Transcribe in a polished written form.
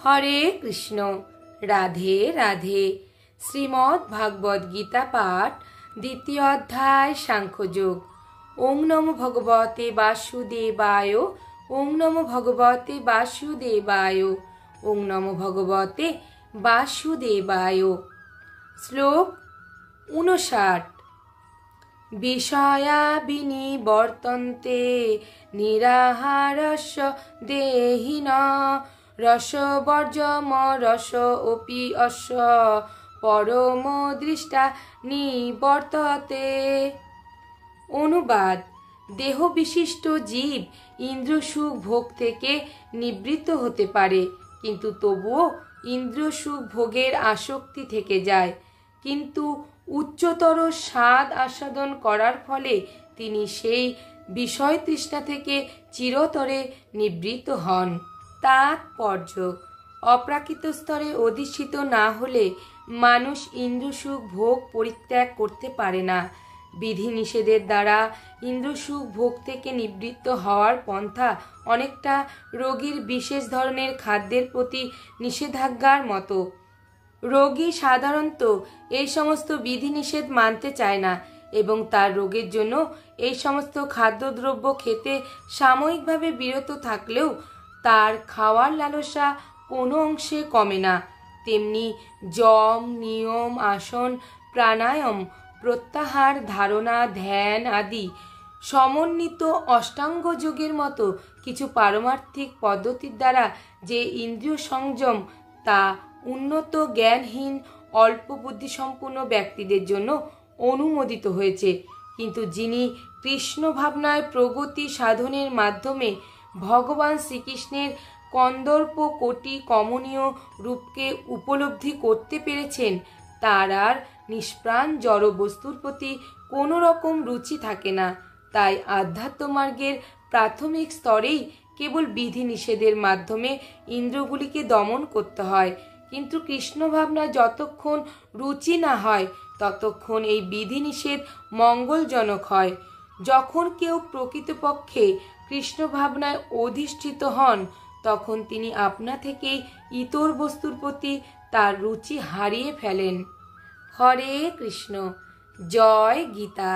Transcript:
হরে কৃষ্ণ। রাধে রাধে। শ্রীমদ্ ভাগবত গীতা পাঠ, দ্বিতীয় অধ্যায়, সাংখ্যযোগ। ওং নমো ভগবতে বাসুদেবায়। ওং নমো ভগবতে বাসুদেবায়। ওং নমো ভগবতে বাসুদেবায়। শ্লোক 59। বিষয়া বিনিবর্তন্তে নিরাহারস্য দেহিনঃ রসবর্জম রস অপি অস্য পরম দৃষ্টা নিবর্ততে। অনুবাদ: দেহ বিশিষ্ট জীব ইন্দ্রসুখ ভোগ থেকে নিবৃত্ত হতে পারে, কিন্তু তবুও ইন্দ্রসুখ ভোগের আসক্তি থেকে যায়। কিন্তু উচ্চতর স্বাদ আস্বাদন করার ফলে তিনি সেই বিষয় তৃষ্ণা থেকে চিরতরে নিবৃত্ত হন। তাৎপর্য: অপ্রাকৃত স্তরে অধিষ্ঠিত না হলে মানুষ ইন্দ্রসুখ ভোগ পরিত্যাগ করতে পারে না। বিধিনিষেধের দ্বারা ইন্দ্রসুখ ভোগ থেকে নিবৃত্ত হওয়ার পন্থা অনেকটা রোগীর বিশেষ ধরনের খাদ্যের প্রতি নিষেধাজ্ঞার মতো। রোগী সাধারণত এই সমস্ত বিধিনিষেধ মানতে চায় না এবং তার রোগের জন্য এই সমস্ত খাদ্যদ্রব্য খেতে সাময়িকভাবে বিরত থাকলেও তার খাওয়ার লালসা কোনো অংশে কমে না। তেমনি যম, নিয়ম, আসন, প্রাণায়াম, প্রত্যাহার, ধারণা, ধ্যান আদি সমন্বিত অষ্টাঙ্গ যোগের মতো কিছু পারমার্থিক পদ্ধতির দ্বারা যে ইন্দ্রিয় সংযম, তা উন্নত জ্ঞানহীন অল্প বুদ্ধিসম্পন্ন ব্যক্তিদের জন্য অনুমোদিত হয়েছে। কিন্তু যিনি কৃষ্ণ ভাবনায় প্রগতি সাধনের মাধ্যমে ভগবান শ্রীকৃষ্ণের কন্দর্প কোটি কমনীয় রূপকে উপলব্ধি করতে পেরেছেন, তার আর নিষ্প্রাণ জড় বস্তুর প্রতি কোনো রকম রুচি থাকে না। তাই আধ্যাত্ম মার্গের প্রাথমিক স্তরেই কেবল বিধিনিষেধের মাধ্যমে ইন্দ্রগুলিকে দমন করতে হয়। কিন্তু কৃষ্ণ ভাবনায় যতক্ষণ রুচি না হয় ততক্ষণ এই বিধিনিষেধ মঙ্গলজনক হয়। যখন কেউ প্রকৃতপক্ষে কৃষ্ণ ভাবনায় অধিষ্ঠিত হন, তখন তিনি আপনা থেকেই ইতর বস্তুর প্রতি তার রুচি হারিয়ে ফেলেন। হরে কৃষ্ণ। জয় গীতা।